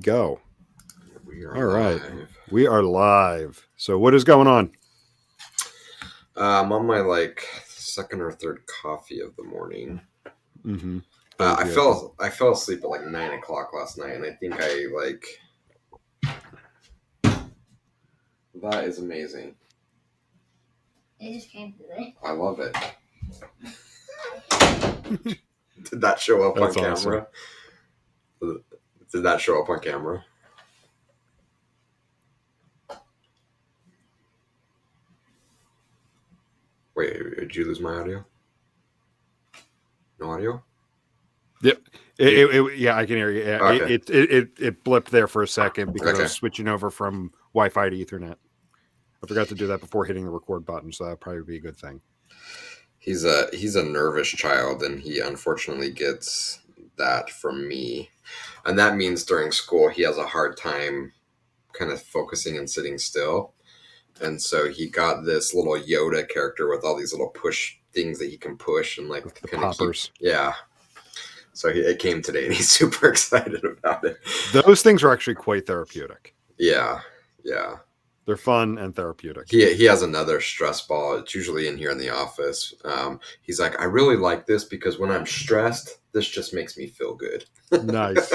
go. We are All right. live. We are live. So what is going on? I'm on my second or third coffee of the morning. Mm-hmm. I fell asleep at 9 o'clock last night, and I think that is amazing. It just came today. I love it. Did that show up on camera? Awesome. Did that show up on camera? Wait, did you lose my audio? No audio? Yep. Yeah, I can hear you. Yeah, okay. It blipped there for a second because Okay. I was switching over from Wi-Fi to Ethernet. I forgot to do that before hitting the record button, so that'd probably be a good thing. He's a nervous child, and he unfortunately gets that from me. And that means during school he has a hard time kind of focusing and sitting still. And so he got this little Yoda character with all these little push things that he can push and the poppers. Yeah. So it came today, and he's super excited about it. Those things are actually quite therapeutic. Yeah. They're fun and therapeutic. He has another stress ball. It's usually in here in the office. He's like, I really like this because when I'm stressed, this just makes me feel good. Nice.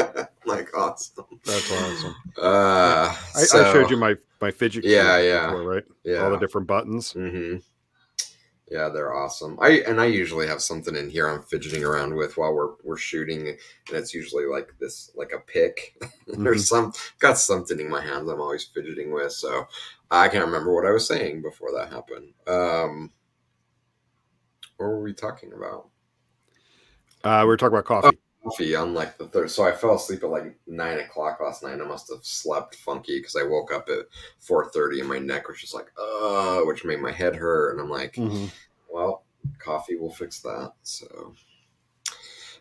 Awesome. That's awesome. I showed you my fidget cube before, right? Yeah. All the different buttons. Mm-hmm. Yeah, they're awesome. I usually have something in here I'm fidgeting around with while we're shooting, and it's usually like a pick. There's got something in my hands I'm always fidgeting with, so I can't remember what I was saying before that happened. What were we talking about? We were talking about coffee. Coffee on the third. So I fell asleep at 9 o'clock last night. I must have slept funky because I woke up at 4:30 and my neck was just which made my head hurt. And I'm like, well, coffee will fix that. So,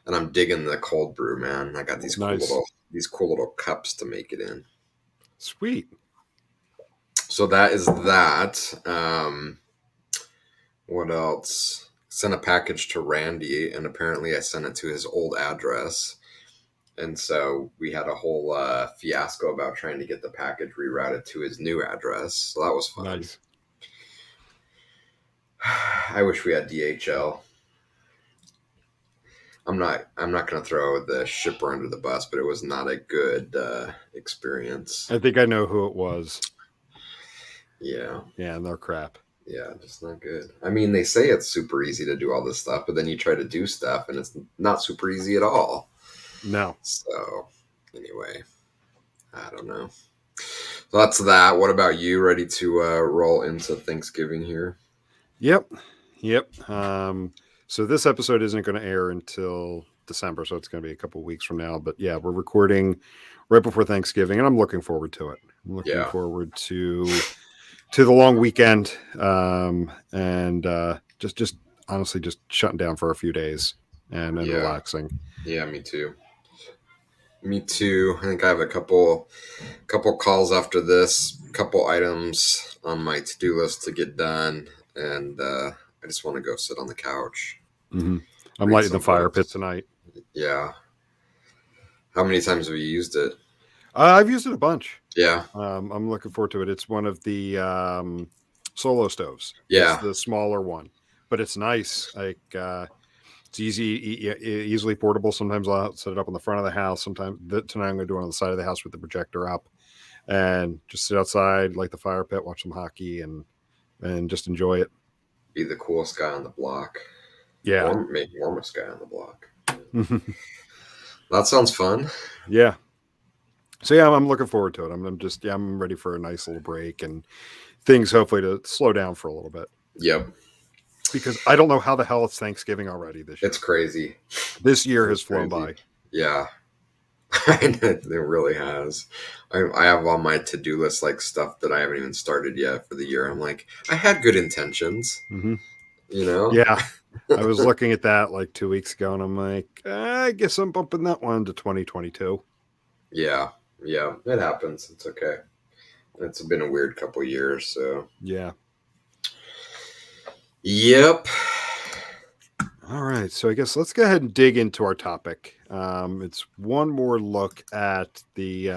and I'm digging the cold brew, man. I got these cool little cups to make it in. Sweet. So that is that. What else? Sent a package to Randy, and apparently I sent it to his old address. And so we had a whole fiasco about trying to get the package rerouted to his new address. So that was fun. Nice. I wish we had DHL. I'm not going to throw the shipper under the bus, but it was not a good experience. I think I know who it was. Yeah. Yeah, and they're crap. Yeah, just not good. I mean, they say it's super easy to do all this stuff, but then you try to do stuff and it's not super easy at all. No. So, anyway, I don't know. So that's that. What about you? Ready to roll into Thanksgiving here? Yep. So this episode isn't going to air until December, so it's going to be a couple of weeks from now. But yeah, we're recording right before Thanksgiving, and I'm looking forward to it. I'm looking forward to the long weekend, and just honestly just shutting down for a few days and relaxing. Yeah, me too. I think I have a couple calls after this, couple items on my to-do list to get done, and I just want to go sit on the couch. Mm-hmm. I'm lighting the fire pit tonight. Yeah. How many times have you used it? I've used it a bunch. Yeah. I'm looking forward to it. It's one of the solo stoves. Yeah. It's the smaller one, but it's nice. It's easily portable. Sometimes I'll set it up on the front of the house. Sometimes tonight I'm going to do it on the side of the house with the projector up and just sit outside, light the fire pit, watch some hockey and just enjoy it. Be the coolest guy on the block. Yeah. Or maybe warmest guy on the block. That sounds fun. Yeah. So yeah, I'm looking forward to it. I'm ready for a nice little break and things hopefully to slow down for a little bit. Yep. Because I don't know how the hell it's Thanksgiving already this year. It's crazy. This year has flown by. Yeah. It really has. I have on my to-do list stuff that I haven't even started yet for the year. I'm like, I had good intentions. Mm-hmm. You know? Yeah. I was looking at that 2 weeks ago and I'm like, I guess I'm bumping that one to 2022. Yeah. It happens. It's okay. It's been a weird couple of years, so. Yeah. Yep. All right, so I guess let's go ahead and dig into our topic. It's one more look at the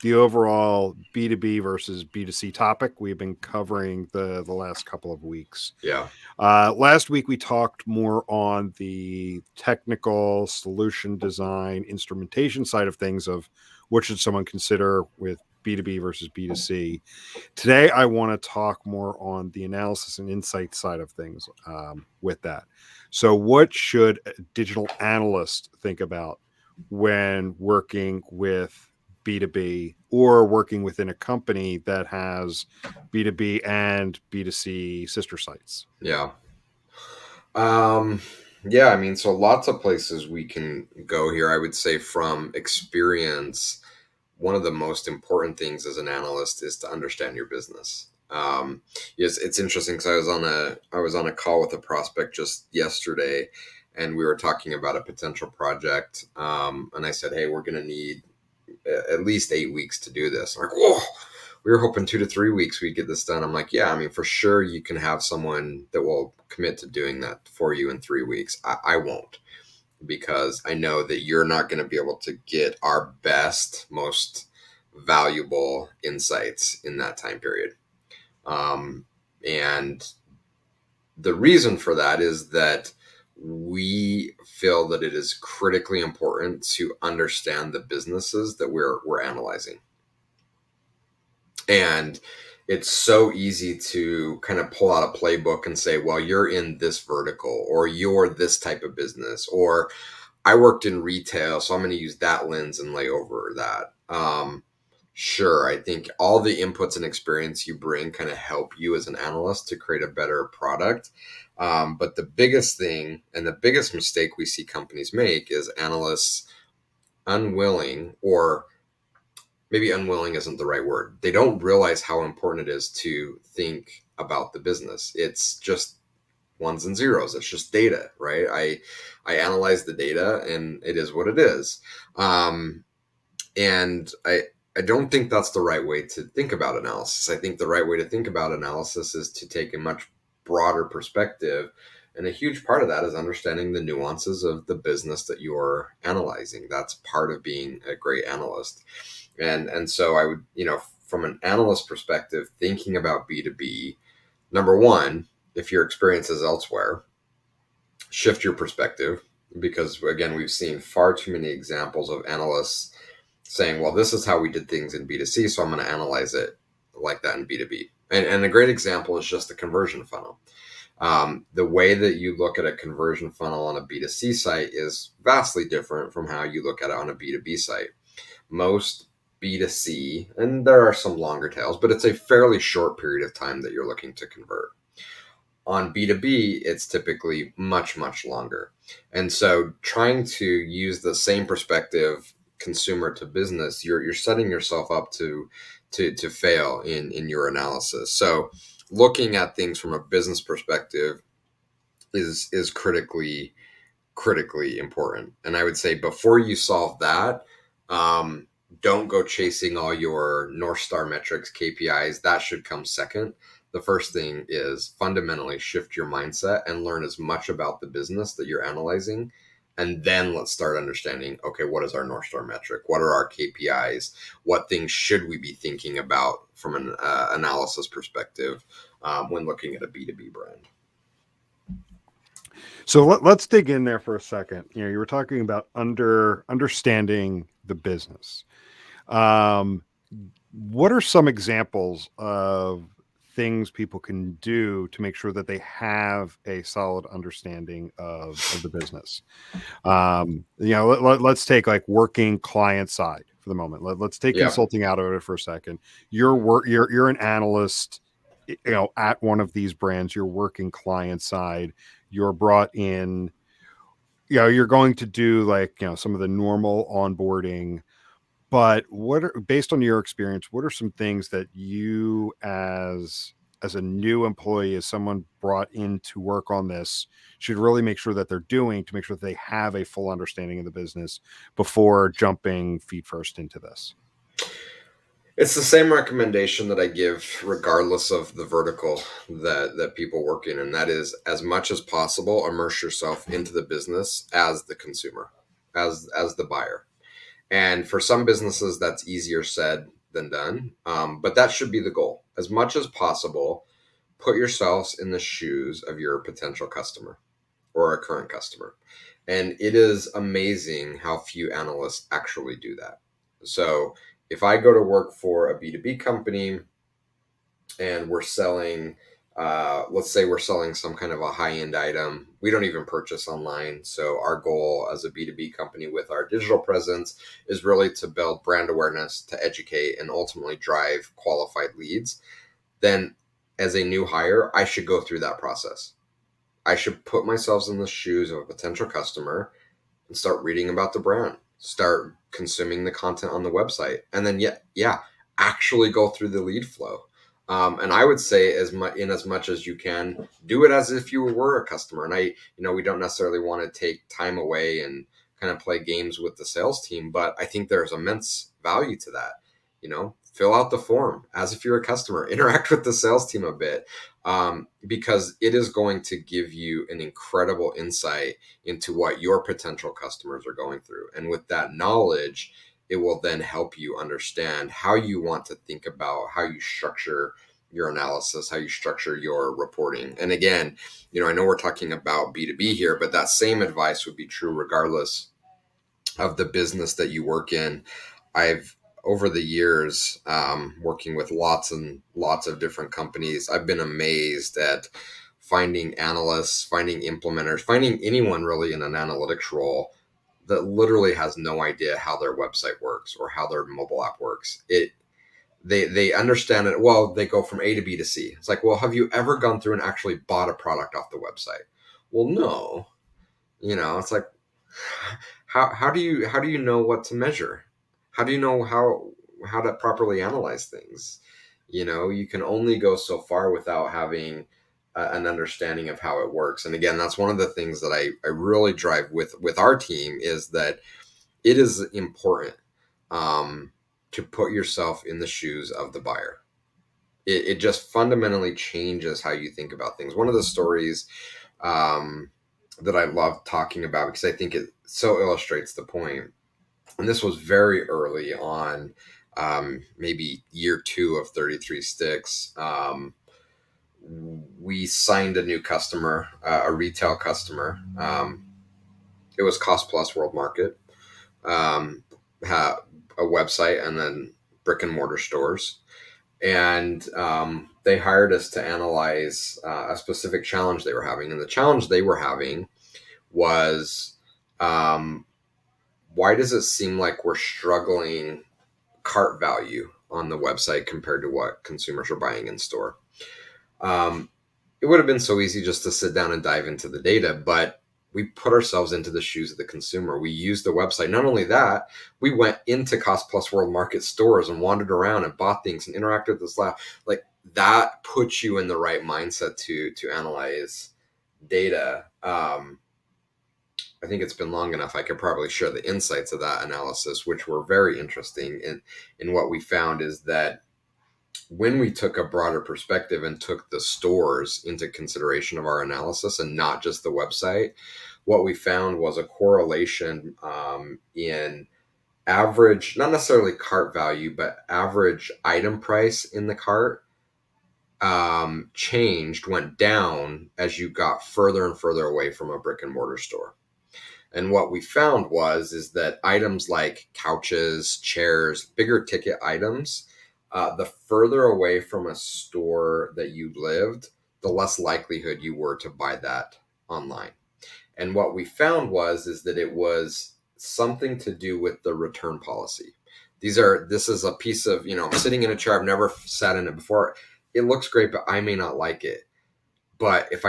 overall B2B versus B2C topic we've been covering the last couple of weeks. Yeah. Last week we talked more on the technical solution design instrumentation side of things of what should someone consider with B2B versus B2C. Today I want to talk more on the analysis and insight side of things with that. So what should a digital analyst think about when working with B2B or working within a company that has B2B and B2C sister sites? Yeah. Yeah, I mean, so lots of places we can go here. I would say from experience, one of the most important things as an analyst is to understand your business. Yes, it's interesting because I was on a call with a prospect just yesterday, and we were talking about a potential project. And I said, "Hey, we're going to need at least 8 weeks to do this." I'm like, whoa, we were hoping 2 to 3 weeks we'd get this done. I'm like, yeah, I mean, for sure you can have someone that will commit to doing that for you in 3 weeks. I won't, because I know that you're not going to be able to get our best, most valuable insights in that time period. And the reason for that is that we feel that it is critically important to understand the businesses that we're analyzing. And it's so easy to kind of pull out a playbook and say, well, you're in this vertical, or you're this type of business, or I worked in retail, so I'm going to use that lens and lay over that. Sure, I think all the inputs and experience you bring kind of help you as an analyst to create a better product. But the biggest thing and the biggest mistake we see companies make is analysts unwilling, or maybe unwilling isn't the right word. They don't realize how important it is to think about the business. It's just ones and zeros. It's just data, right? I analyze the data and it is what it is. And I don't think that's the right way to think about analysis. I think the right way to think about analysis is to take a much broader perspective. And a huge part of that is understanding the nuances of the business that you're analyzing. That's part of being a great analyst. And so I would, from an analyst perspective, thinking about B2B, number one, if your experience is elsewhere, shift your perspective, because again, we've seen far too many examples of analysts saying, well, this is how we did things in B2C, so I'm going to analyze it like that in B2B. And a great example is just the conversion funnel. The way that you look at a conversion funnel on a B2C site is vastly different from how you look at it on a B2B site. Most B2C, and there are some longer tails, but it's a fairly short period of time that you're looking to convert. On B2B, it's typically much, much longer. And so trying to use the same perspective, consumer to business, you're setting yourself up to fail in your analysis. So looking at things from a business perspective is critically important. And I would say before you solve that, don't go chasing all your North Star metrics, KPIs. That should come second. The first thing is fundamentally shift your mindset and learn as much about the business that you're analyzing. And then let's start understanding, okay, what is our North Star metric? What are our KPIs? What things should we be thinking about from an analysis perspective when looking at a B2B brand? So let's dig in there for a second. You were talking about understanding the business. What are some examples of things people can do to make sure that they have a solid understanding of the business? Let's take like working client side for the moment. Let's take consulting out of it for a second. You're an analyst, at one of these brands. You're working client side. You're brought in. You're going to do some of the normal onboarding. But based on your experience, what are some things that you as a new employee, as someone brought in to work on this, should really make sure that they're doing to make sure that they have a full understanding of the business before jumping feet first into this? It's the same recommendation that I give regardless of the vertical that people work in, and that is, as much as possible, immerse yourself into the business as the consumer, as the buyer. And for some businesses, that's easier said than done, but that should be the goal. As much as possible, put yourselves in the shoes of your potential customer or a current customer. And it is amazing how few analysts actually do that. So if I go to work for a B2B company and we're selling, let's say we're selling some kind of a high-end item, we don't even purchase online. So our goal as a B2B company with our digital presence is really to build brand awareness, to educate, and ultimately drive qualified leads. Then as a new hire, I should go through that process. I should put myself in the shoes of a potential customer and start reading about the brand, start consuming the content on the website, and then actually go through the lead flow. And I would say, as much as you can, do it as if you were a customer. And we don't necessarily want to take time away and kind of play games with the sales team, but I think there's immense value to that. Fill out the form as if you're a customer, interact with the sales team a bit, because it is going to give you an incredible insight into what your potential customers are going through. And with that knowledge, it will then help you understand how you want to think about how you structure your analysis, how you structure your reporting. And again, I know we're talking about B2B here, but that same advice would be true regardless of the business that you work in. I've, over the years, working with lots and lots of different companies, I've been amazed at finding analysts, finding implementers, finding anyone really in an analytics role that literally has no idea how their website works or how their mobile app works. They understand it. Well, they go from A to B to C. It's like, well, have you ever gone through and actually bought a product off the website? Well, no. It's like, how do you know what to measure? How do you know how to properly analyze things? You can only go so far without having an understanding of how it works. And again, that's one of the things that I really drive with our team, is that it is important to put yourself in the shoes of the buyer. It just fundamentally changes how you think about things. One of the stories that I love talking about, because I think it so illustrates the point, and this was very early on, maybe year 2 of 33 Sticks. We signed a new customer, a retail customer. It was Cost Plus World Market, had a website and then brick and mortar stores. And they hired us to analyze a specific challenge they were having. And the challenge they were having was, why does it seem like we're struggling cart value on the website compared to what consumers are buying in store? It would have been so easy just to sit down and dive into the data, but we put ourselves into the shoes of the consumer. We used the website. Not only that, we went into Cost Plus World Market stores and wandered around and bought things and interacted with the staff. Like, that puts you in the right mindset to analyze data. I think it's been long enough. I could probably share the insights of that analysis, which were very interesting. And what we found is that when we took a broader perspective and took the stores into consideration of our analysis and not just the website, what we found was a correlation in average, not necessarily cart value, but average item price in the cart went down as you got further and further away from a brick and mortar store. And what we found is that items like couches, chairs, bigger ticket items, the further away from a store that you lived, the less likelihood you were to buy that online. And what we found is that it was something to do with the return policy. This is a piece of, I'm sitting in a chair, I've never sat in it before. It looks great, but I may not like it. But if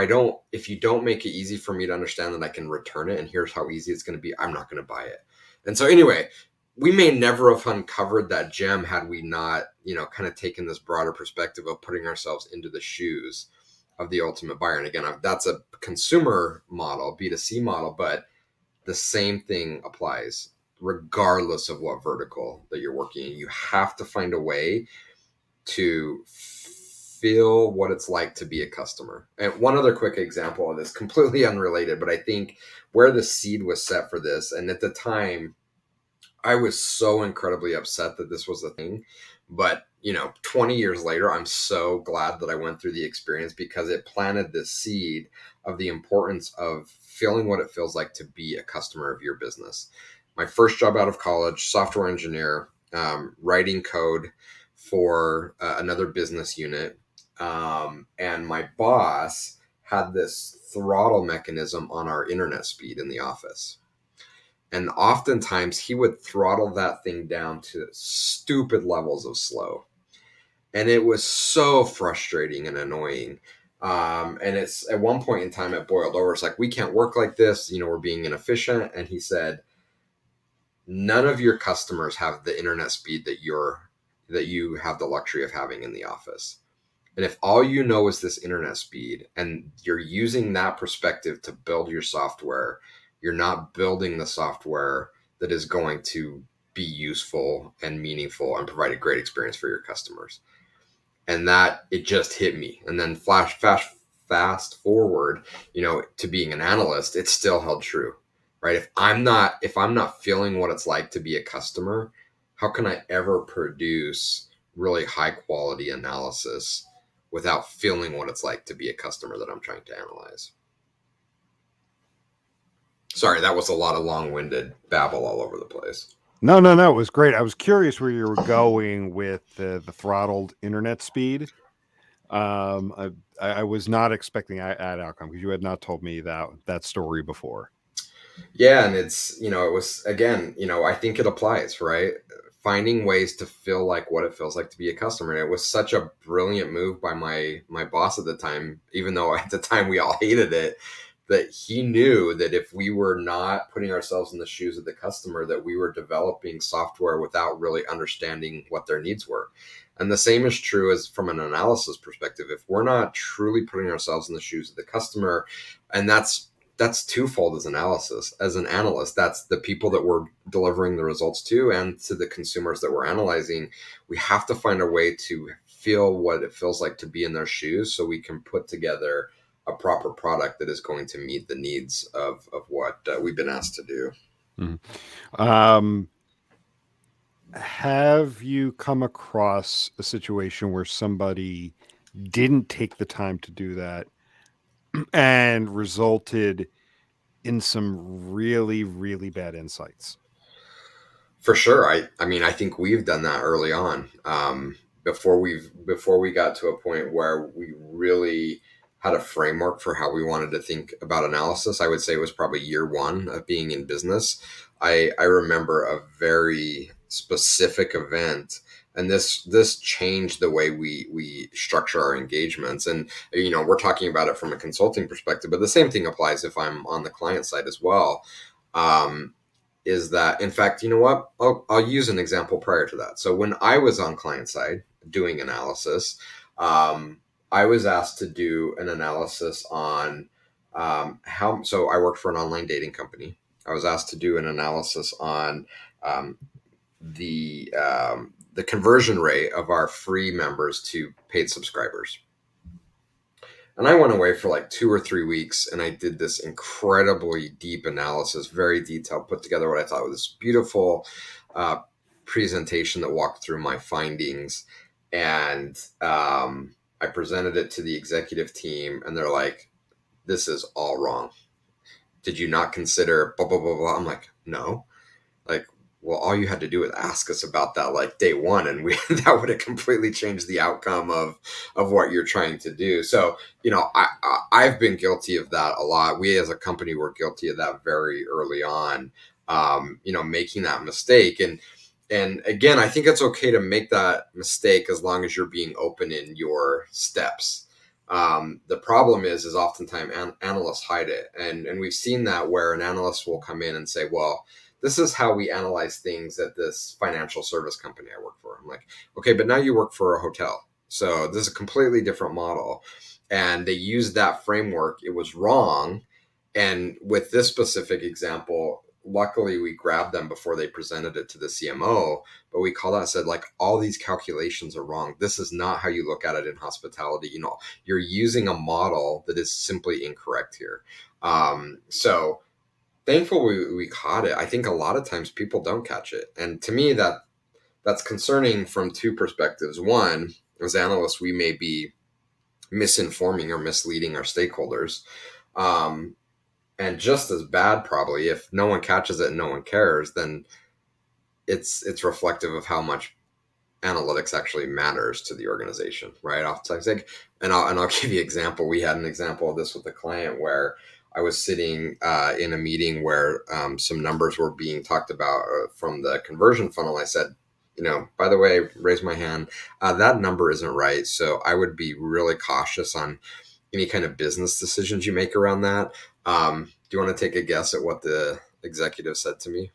you don't make it easy for me to understand that I can return it, and here's how easy it's going to be, I'm not going to buy it. And so anyway, we may never have uncovered that gem had we not, kind of taken this broader perspective of putting ourselves into the shoes of the ultimate buyer. And again, that's a consumer model, B2C model, but the same thing applies. regardless of what vertical that you're working in. You have to find a way to feel what it's like to be a customer. And one other quick example of this, completely unrelated, but I think where the seed was set for this, and at the time, I was so incredibly upset that this was a thing. But, 20 years later, I'm so glad that I went through the experience, because it planted this seed of the importance of feeling what it feels like to be a customer of your business. My first job out of college, software engineer, writing code for another business unit. And my boss had this throttle mechanism on our internet speed in the office. And oftentimes he would throttle that thing down to stupid levels of slow. And it was so frustrating and annoying. And it's at one point in time, it boiled over. It's like, we can't work like this. We're being inefficient. And he said, none of your customers have the internet speed that you have the luxury of having in the office. And if all you know is this internet speed, and you're using that perspective to build your software, you're not building the software that is going to be useful and meaningful and provide a great experience for your customers. And that, it just hit me. And then fast forward, to being an analyst, it still held true, right? If I'm not feeling what it's like to be a customer, how can I ever produce really high quality analysis without feeling what it's like to be a customer that I'm trying to analyze? Sorry, that was a lot of long-winded babble all over the place. No, it was great. I was curious where you were going with the throttled internet speed. I was not expecting that outcome, because you had not told me that story before. Yeah, and it's, it was, again, I think it applies, right? Finding ways to feel like what it feels like to be a customer. And it was such a brilliant move by my boss at the time, even though at the time we all hated it, that he knew that if we were not putting ourselves in the shoes of the customer, that we were developing software without really understanding what their needs were. And the same is true as from an analysis perspective. If we're not truly putting ourselves in the shoes of the customer, and that's twofold as an analyst, that's the people that we're delivering the results to, and to the consumers that we're analyzing. We have to find a way to feel what it feels like to be in their shoes, so we can put together a proper product that is going to meet the needs of what we've been asked to do. Mm-hmm. Have you come across a situation where somebody didn't take the time to do that and resulted in some really, really bad insights? For sure. I think we've done that early on, before we got to a point where we really had a framework for how we wanted to think about analysis. I would say it was probably year one of being in business. I remember a very specific event, and this changed the way we structure our engagements. And we're talking about it from a consulting perspective, but the same thing applies if I'm on the client side as well. Is that, in fact, you know what? I'll use an example prior to that. So when I was on client side doing analysis, I was asked to do an analysis on so I worked for an online dating company. I was asked to do an analysis on the conversion rate of our free members to paid subscribers. And I went away for like 2 or 3 weeks, and I did this incredibly deep analysis, very detailed, put together what I thought was this beautiful presentation that walked through my findings. And I presented it to the executive team, and they're like, "This is all wrong. Did you not consider blah, blah, blah, blah?" I'm like, "No." Like, well, all you had to do was ask us about that like day one, and that would have completely changed the outcome of what you're trying to do. So, I've been guilty of that a lot. We as a company were guilty of that very early on, making that mistake. And again, I think it's okay to make that mistake as long as you're being open in your steps. The problem is oftentimes analysts hide it. And we've seen that where an analyst will come in and say, well, this is how we analyze things at this financial service company I work for. I'm like, okay, but now you work for a hotel. So this is a completely different model. And they used that framework. It was wrong. And with this specific example, luckily we grabbed them before they presented it to the CMO, but we called out and said, like, all these calculations are wrong. This is not how you look at it in hospitality. You know, you're using a model that is simply incorrect here. So thankful we caught it. I think a lot of times people don't catch it. And to me, that's concerning from two perspectives. One, as analysts, we may be misinforming or misleading our stakeholders. And just as bad, probably, if no one catches it and no one cares, then it's reflective of how much analytics actually matters to the organization, right? Oftentimes, like, and I'll give you an example. We had an example of this with a client where I was sitting in a meeting where some numbers were being talked about from the conversion funnel. I said, you know, by the way, raise my hand. That number isn't right. So I would be really cautious on any kind of business decisions you make around that. Do you want to take a guess at what the executive said to me?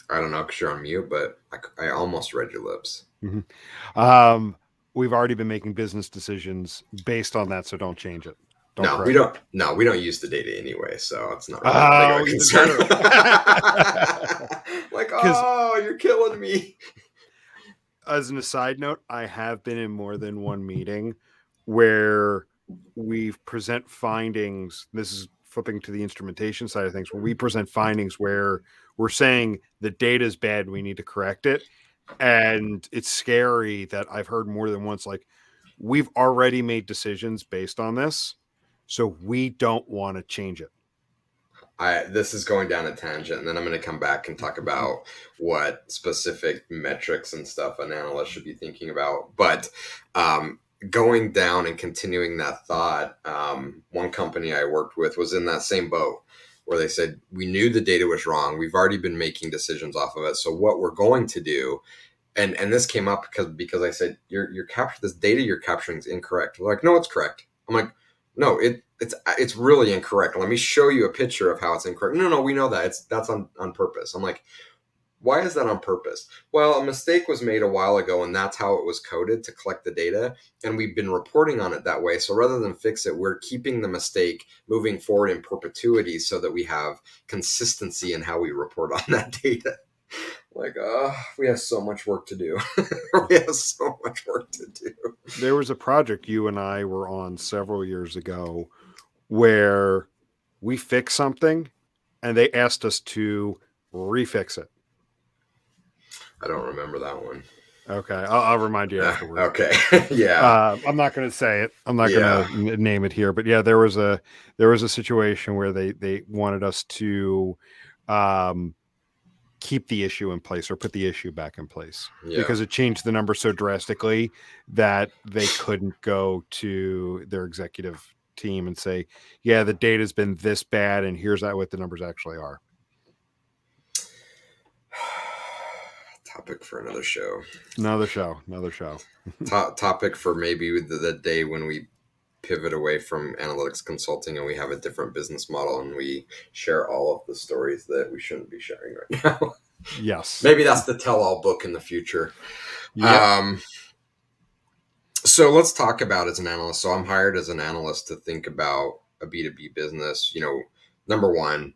I don't know because you're on mute, but I almost read your lips. Mm-hmm. We've already been making business decisions based on that, so don't change it. We don't use the data anyway, so it's not really that big of a concern. Like, oh, you're killing me. As an aside note, I have been in more than one meeting where we present findings. This is flipping to the instrumentation side of things, where we present findings where we're saying the data is bad, we need to correct it. And it's scary that I've heard more than once, like, we've already made decisions based on this, so we don't want to change it. This is going down a tangent, and then I'm going to come back and talk about what specific metrics and stuff an analyst should be thinking about. But going down and continuing that thought, one company I worked with was in that same boat where they said, we knew the data was wrong. We've already been making decisions off of it. So what we're going to do, and this came up because I said, you're capturing this data you're capturing is incorrect. They're like, no, it's correct. I'm like, no, it's really incorrect. Let me show you a picture of how it's incorrect. No, we know that that's on purpose. I'm like, why is that on purpose? Well, a mistake was made a while ago, and that's how it was coded to collect the data. And we've been reporting on it that way. So rather than fix it, we're keeping the mistake moving forward in perpetuity so that we have consistency in how we report on that data. Like, we have so much work to do. We have so much work to do. There was a project you and I were on several years ago where we fixed something and they asked us to refix it. I don't remember that one. Okay. I'll remind you afterwards. Okay. Yeah. I'm not going to say it. I'm not going to name it here, but yeah, there was a situation where they wanted us to keep the issue in place or put the issue back in place because it changed the number so drastically that they couldn't go to their executive team and say, yeah, the data's been this bad and here's what the numbers actually are. Topic for another show. Another show. Topic for maybe the day when we pivot away from analytics consulting and we have a different business model and we share all of the stories that we shouldn't be sharing right now. Yes. Maybe that's the tell-all book in the future. Yep. So let's talk about as an analyst. So I'm hired as an analyst to think about a B2B business. You know, number one,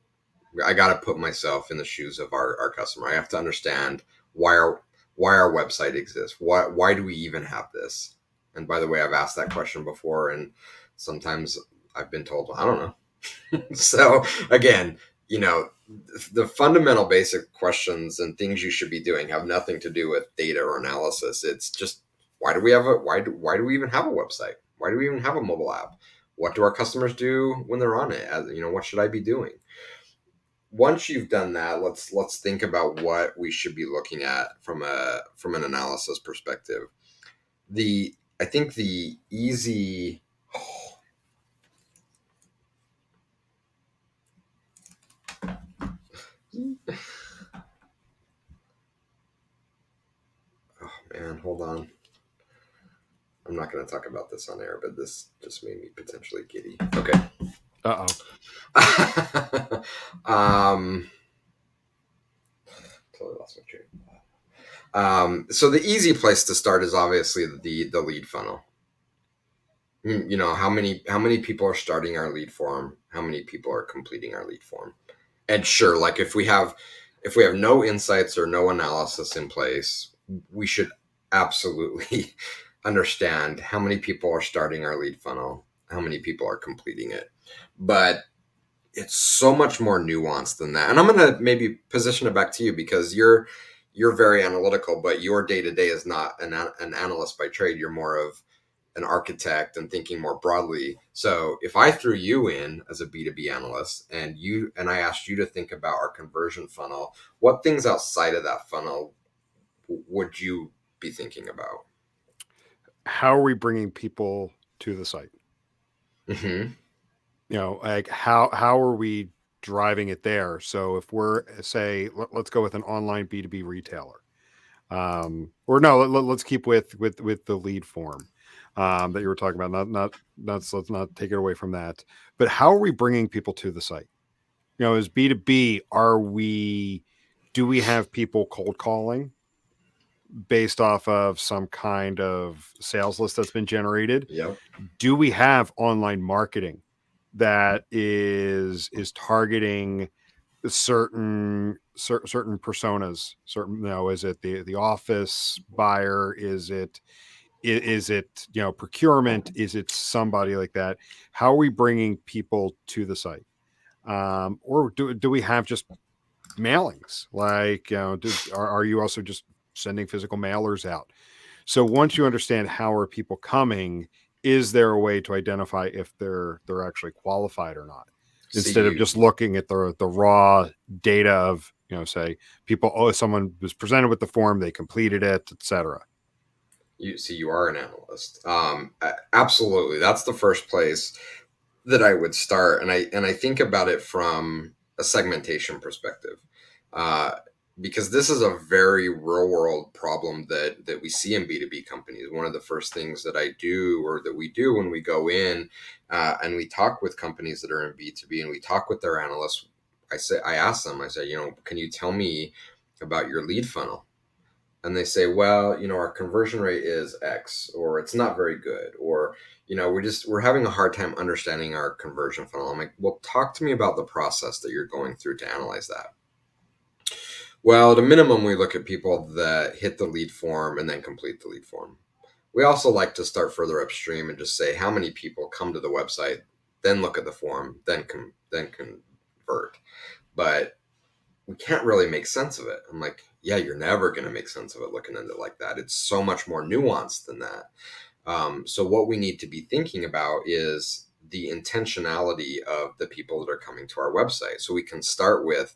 I got to put myself in the shoes of our customer. I have to understand why our website exists. Why do we even have this? And by the way, I've asked that question before, and sometimes I've been told, well, I don't know. So again, you know, the fundamental basic questions and things you should be doing have nothing to do with data or analysis. It's just, why do we even have a website? Why do we even have a mobile app? What do our customers do when they're on it? You know, what should I be doing? Once you've done that, let's think about what we should be looking at from an analysis perspective. I think the easy oh man, hold on. I'm not going to talk about this on air, but this just made me potentially giddy. Okay. Totally lost my train of thought. So the easy place to start is obviously the lead funnel. You know, how many people are starting our lead form? How many people are completing our lead form? And sure, like if we have no insights or no analysis in place, we should absolutely understand how many people are starting our lead funnel, how many people are completing it. But it's so much more nuanced than that. And I'm going to maybe position it back to you, because you're very analytical, but your day-to-day is not an analyst by trade. You're more of an architect and thinking more broadly. So if I threw you in as a B2B analyst and I asked you to think about our conversion funnel, what things outside of that funnel would you be thinking about? How are we bringing people to the site? Mm-hmm. Like how are we driving it there? So if we're, say, let's go with an online B2B retailer, or no, let's keep with the lead form that you were talking about. Let's not take it away from that. But how are we bringing people to the site? As B2B, do we have people cold calling based off of some kind of sales list that's been generated? Yep. Do we have online marketing that is targeting certain personas? Is it the office buyer? Is it procurement? Is it somebody like that? How are we bringing people to the site? Or do we have just mailings? Like, are you also just sending physical mailers out? So once you understand how are people coming, is there a way to identify if they're actually qualified or not, instead of just looking at the raw data of, say people, someone was presented with the form, they completed it, etc. You are an analyst. Absolutely. That's the first place that I would start. And I think about it from a segmentation perspective. Because this is a very real world problem that we see in B2B companies. One of the first things that I do, or that we do when we go in and we talk with companies that are in B2B and we talk with their analysts, I ask them, can you tell me about your lead funnel? And they say, well, our conversion rate is X, or it's not very good, or, we're having a hard time understanding our conversion funnel. I'm like, well, talk to me about the process that you're going through to analyze that. Well, at a minimum, we look at people that hit the lead form and then complete the lead form. We also like to start further upstream and just say how many people come to the website, then look at the form, then convert. But we can't really make sense of it. I'm like, yeah, you're never going to make sense of it looking at it like that. It's so much more nuanced than that. So what we need to be thinking about is the intentionality of the people that are coming to our website. So we can start with,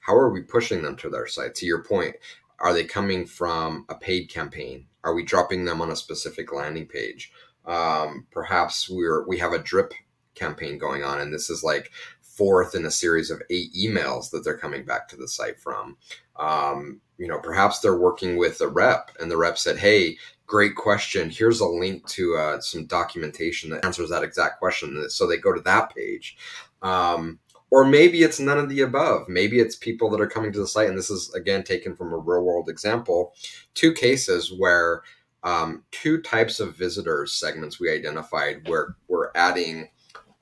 how are we pushing them to their site? To your point, are they coming from a paid campaign? Are we dropping them on a specific landing page? Perhaps we have a drip campaign going on, and this is like fourth in a series of 8 emails that they're coming back to the site from. Perhaps they're working with a rep, and the rep said, hey, great question. Here's a link to some documentation that answers that exact question. So they go to that page. Or maybe it's none of the above. Maybe it's people that are coming to the site. And this is, again, taken from a real world example. 2 cases where 2 types of visitors segments we identified where we're adding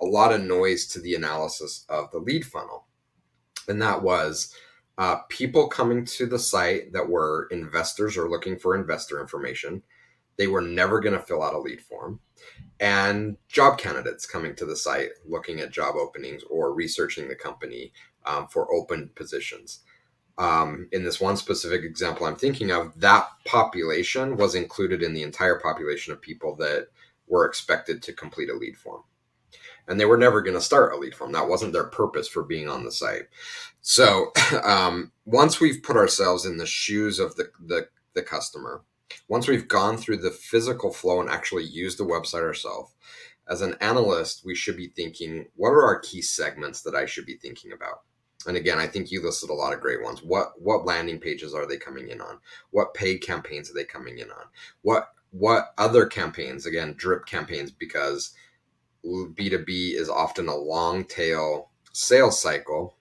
a lot of noise to the analysis of the lead funnel. And that was people coming to the site that were investors or looking for investor information. They were never going to fill out a lead form. And job candidates coming to the site, looking at job openings or researching the company for open positions. In this one specific example I'm thinking of, that population was included in the entire population of people that were expected to complete a lead form. And they were never going to start a lead form. That wasn't their purpose for being on the site. So once we've put ourselves in the shoes of the customer, once we've gone through the physical flow and actually used the website ourselves, as an analyst, we should be thinking, what are our key segments that I should be thinking about? And again, I think you listed a lot of great ones. What landing pages are they coming in on? What paid campaigns are they coming in on? What other campaigns? Again, drip campaigns, because B2B is often a long tail sales cycle.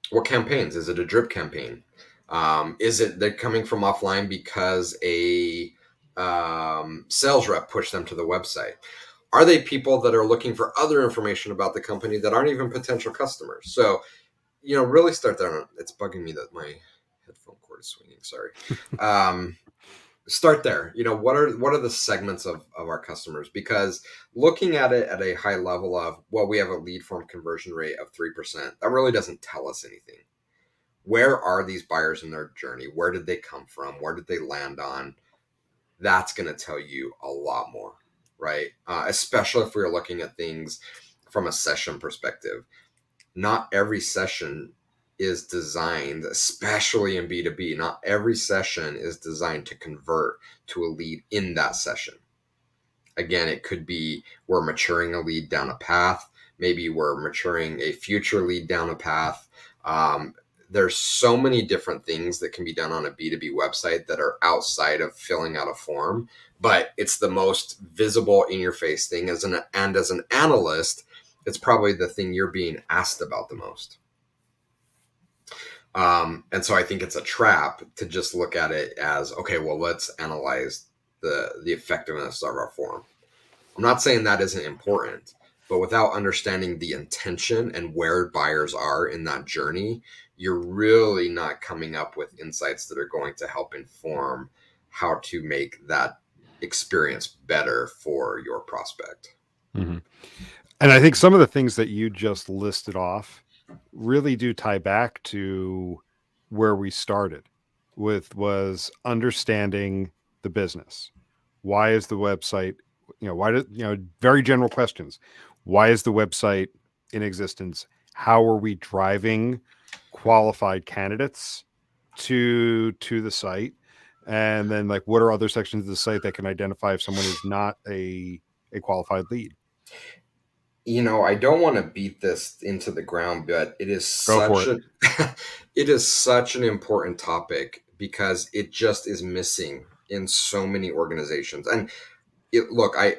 What campaigns? Is it a drip campaign? Is it they're coming from offline because a sales rep pushed them to the website? Are they people that are looking for other information about the company that aren't even potential customers? So, really start there. It's bugging me that my headphone cord is swinging. Sorry. Start there. What are the segments of our customers? Because looking at it at a high level of, well, we have a lead form conversion rate of 3%, that really doesn't tell us anything. Where are these buyers in their journey? Where did they come from? Where did they land on? That's going to tell you a lot more, right? Especially if we're looking at things from a session perspective. Not every session is designed, especially in B2B, not every session is designed to convert to a lead in that session. Again, it could be we're maturing a lead down a path. Maybe we're maturing a future lead down a path. There's so many different things that can be done on a B2B website that are outside of filling out a form, but it's the most visible in your face thing. As an analyst, it's probably the thing you're being asked about the most. And so I think it's a trap to just look at it as, okay, well, let's analyze the effectiveness of our form. I'm not saying that isn't important, but without understanding the intention and where buyers are in that journey, you're really not coming up with insights that are going to help inform how to make that experience better for your prospect. Mm-hmm. And I think some of the things that you just listed off really do tie back to where we started with, was understanding the business. Why is the website, very general questions. Why is the website in existence? How are we driving qualified candidates to the site? And then what are other sections of the site that can identify if someone is not a qualified lead? I don't want to beat this into the ground, but it is it is such an important topic because it just is missing in so many organizations. And look, I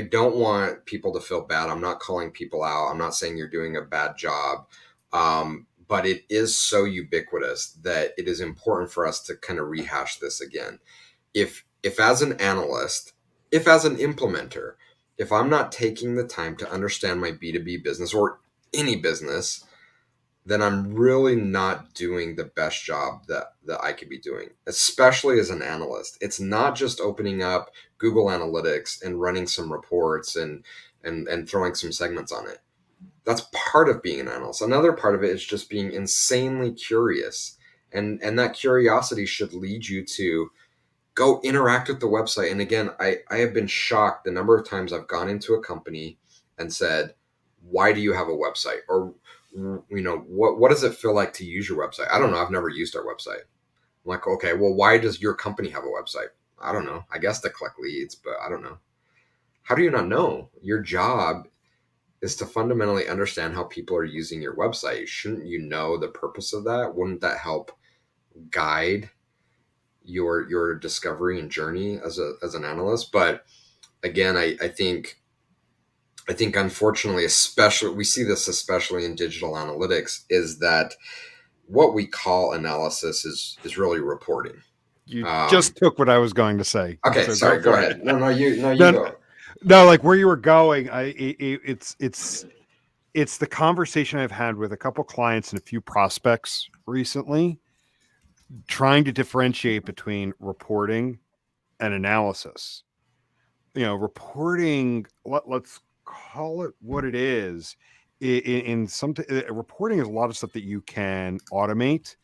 don't want people to feel bad. I'm not calling people out. I'm not saying you're doing a bad job. But it is so ubiquitous that it is important for us to kind of rehash this again. If as an analyst, if as an implementer, if I'm not taking the time to understand my B2B business or any business, then I'm really not doing the best job that I could be doing, especially as an analyst. It's not just opening up Google Analytics and running some reports and throwing some segments on it. That's part of being an analyst. Another part of it is just being insanely curious. And that curiosity should lead you to go interact with the website. And again, I have been shocked the number of times I've gone into a company and said, why do you have a website? Or, what does it feel like to use your website? I don't know. I've never used our website. I'm like, okay, well, why does your company have a website? I don't know. I guess to collect leads, but I don't know. How do you not know? Your job is to fundamentally understand how people are using your website. Shouldn't you know the purpose of that? Wouldn't that help guide your discovery and journey as an analyst? But again, I think unfortunately, especially we see this especially in digital analytics, is that what we call analysis is really reporting. You just took what I was going to say. Okay, so sorry. Go ahead. No, you go. No, where you were going, it's the conversation I've had with a couple clients and a few prospects recently, trying to differentiate between reporting and analysis. Reporting, let's call it what it is. In some reporting is a lot of stuff that you can automate.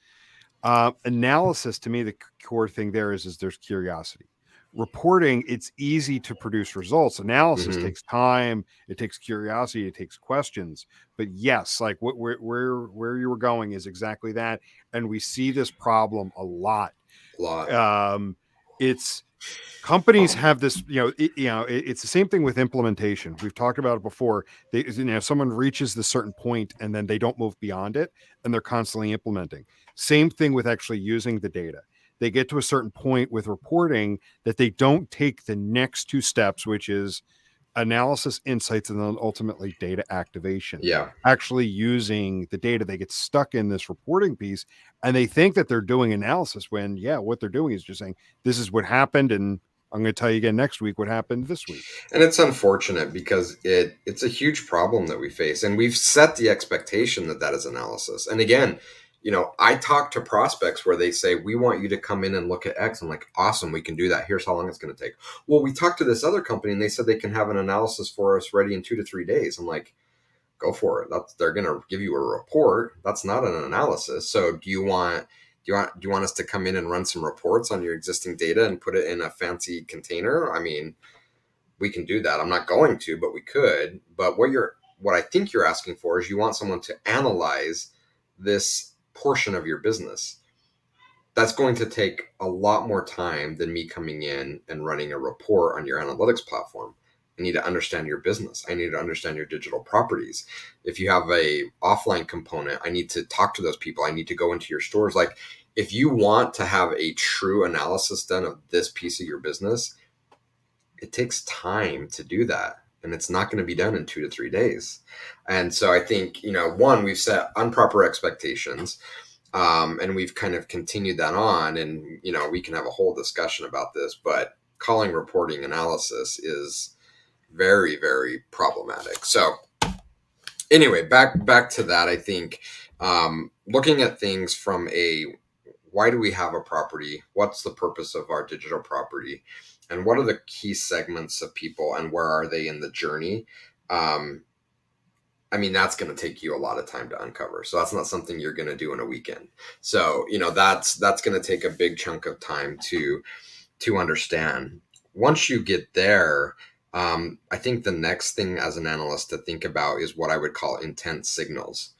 Analysis, to me, the core thing there is there's curiosity. Reporting, it's easy to produce results. Analysis takes time, it takes curiosity, it takes questions. But yes, where you were going is exactly that, and we see this problem a lot. It's companies have this, it's the same thing with implementation. We've talked about it before. Someone reaches the certain point and then they don't move beyond it, and they're constantly implementing. Same thing with actually using the data. They get to a certain point with reporting that they don't take the next two steps, which is analysis, insights, and then ultimately data activation. Yeah. Actually using the data, they get stuck in this reporting piece and they think that they're doing analysis when, what they're doing is just saying, this is what happened and I'm going to tell you again next week what happened this week. And it's unfortunate because it's a huge problem that we face. And we've set the expectation that is analysis. And again, I talk to prospects where they say, we want you to come in and look at X. I'm like, awesome, we can do that. Here's how long it's going to take. Well, we talked to this other company and they said they can have an analysis for us ready in 2 to 3 days. I'm like, go for it. They're going to give you a report. That's not an analysis. So do you want us to come in and run some reports on your existing data and put it in a fancy container? I mean, we can do that. I'm not going to, but we could. But what I think you're asking for is you want someone to analyze this portion of your business. That's going to take a lot more time than me coming in and running a report on your analytics platform. I need to understand your business. I need to understand your digital properties. If you have a offline component, I need to talk to those people. I need to go into your stores. Like, if you want to have a true analysis done of this piece of your business, it takes time to do that. And it's not going to be done in 2 to 3 days. And so I think, one, we've set improper expectations. And we've kind of continued that on. And, we can have a whole discussion about this, but calling reporting analysis is very, very problematic. So anyway, back to that. I think looking at things from why do we have a property? What's the purpose of our digital property? And what are the key segments of people and where are they in the journey? I mean, that's going to take you a lot of time to uncover. So that's not something you're going to do in a weekend. So, that's going to take a big chunk of time to understand. Once you get there, I think the next thing as an analyst to think about is what I would call intent signals.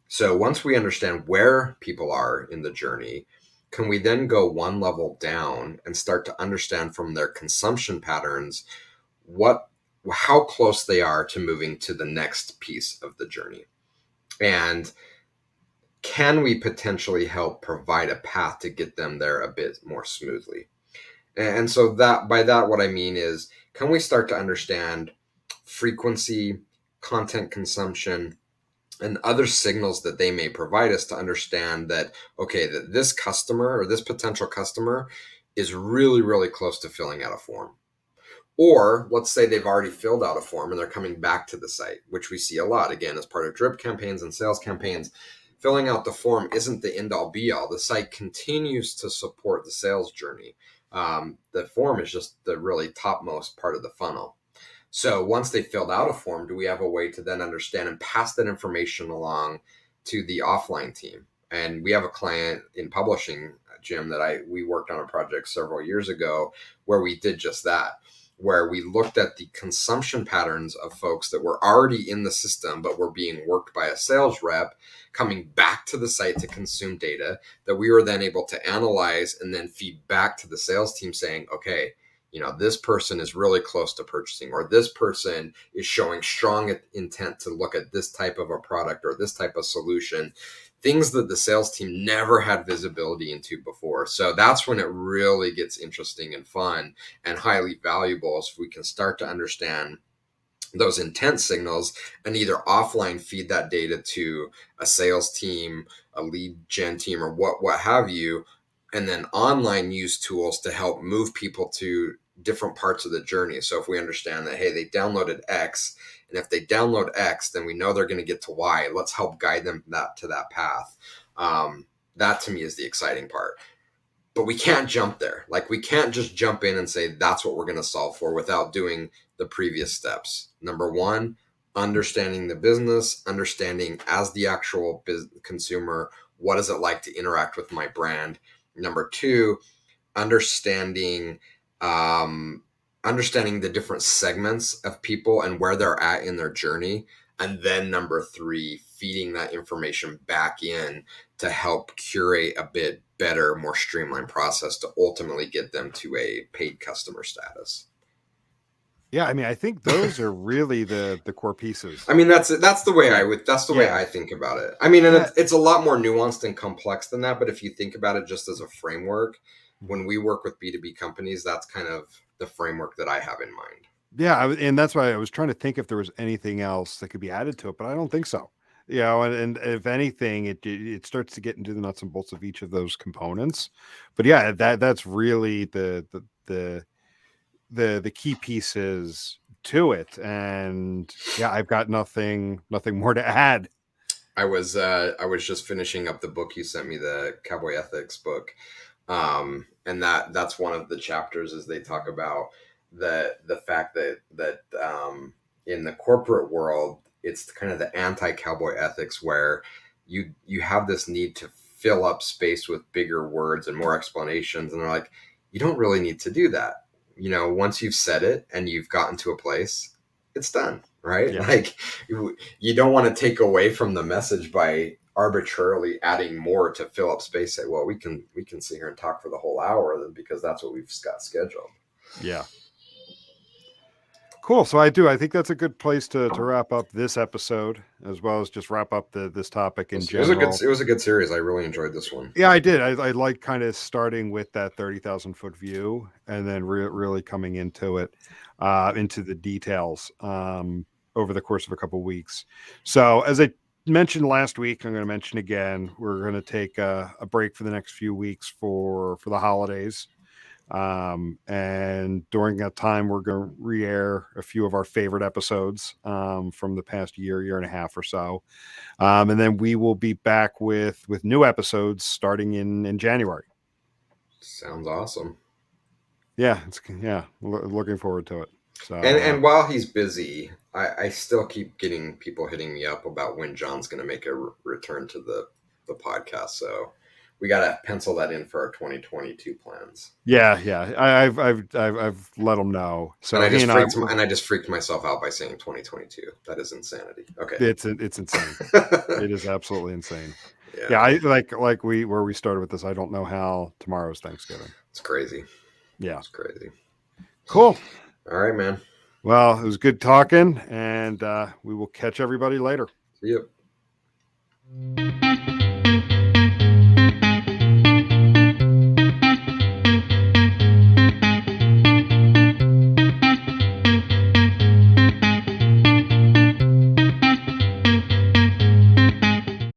So once we understand where people are in the journey, can we then go one level down and start to understand from their consumption patterns how close they are to moving to the next piece of the journey? And can we potentially help provide a path to get them there a bit more smoothly? And so by that, what I mean is, can we start to understand frequency, content consumption, and other signals that they may provide us to understand that, okay, that this customer or this potential customer is really, really close to filling out a form. Or let's say they've already filled out a form and they're coming back to the site, which we see a lot, again, as part of drip campaigns and sales campaigns. Filling out the form isn't the end all be all. The site continues to support the sales journey. The form is just the really topmost part of the funnel. So once they filled out a form, do we have a way to then understand and pass that information along to the offline team? And we have a client in publishing, Jim, that we worked on a project several years ago where we did just that, where we looked at the consumption patterns of folks that were already in the system, but were being worked by a sales rep coming back to the site to consume data that we were then able to analyze and then feed back to the sales team saying, okay, this person is really close to purchasing, or this person is showing strong intent to look at this type of a product or this type of solution, things that the sales team never had visibility into before. So that's when it really gets interesting and fun and highly valuable, if we can start to understand those intent signals and either offline feed that data to a sales team, a lead gen team, or what have you, and then online use tools to help move people to different parts of the journey. So if we understand that, hey, they downloaded X, and if they download X, then we know they're going to get to Y. Let's help guide them to that path. That to me is the exciting part. But we can't jump there. Like, we can't just jump in and say that's what we're going to solve for without doing the previous steps. Number one, understanding the business, understanding as the actual consumer, what is it like to interact with my brand? Number two, understanding the different segments of people and where they're at in their journey. And then number three, feeding that information back in to help curate a bit better, more streamlined process to ultimately get them to a paid customer status. Yeah, I mean, I think those are really the core pieces. I mean, that's the way way I think about it. I mean, and it's a lot more nuanced and complex than that. But if you think about it just as a framework, when we work with B2B companies, that's kind of the framework that I have in mind. Yeah, and that's why I was trying to think if there was anything else that could be added to it, but I don't think so. And if anything, it starts to get into the nuts and bolts of each of those components. But yeah, that's really the the key pieces to it. And yeah, I've got nothing more to add. I was just finishing up the book you sent me, the Cowboy Ethics book, and that's one of the chapters is they talk about the fact that in the corporate world it's kind of the anti-cowboy ethics where you have this need to fill up space with bigger words and more explanations, and they're like, you don't really need to do that. Once you've said it and you've gotten to a place, it's done. Right? Yeah. Like you don't want to take away from the message by arbitrarily adding more to fill up space. Say, well, we can sit here and talk for the whole hour because that's what we've got scheduled. Yeah. Cool. So I think that's a good place to wrap up this episode, as well as just wrap up this topic in general. It was a good series. I really enjoyed this one. Yeah, I did. I like kind of starting with that 30,000 foot view and then really coming into it, into the details over the course of a couple of weeks. So as I mentioned last week, I'm going to mention again, we're going to take a break for the next few weeks for the holidays. And during that time, we're going to re-air a few of our favorite episodes from the past year and a half or so. And then we will be back with new episodes starting in January. Sounds awesome. Yeah, looking forward to it. So, and while he's busy, I still keep getting people hitting me up about when John's going to make a return to the podcast. So we got to pencil that in for our 2022 plans. Yeah. I've let them know. So and I just freaked myself out by saying 2022. That is insanity. Okay, it's insane. It is absolutely insane. Yeah, I like where we started with this. I don't know how tomorrow's Thanksgiving. It's crazy. Yeah, it's crazy. Cool. All right, man. Well, it was good talking, and we will catch everybody later. See you.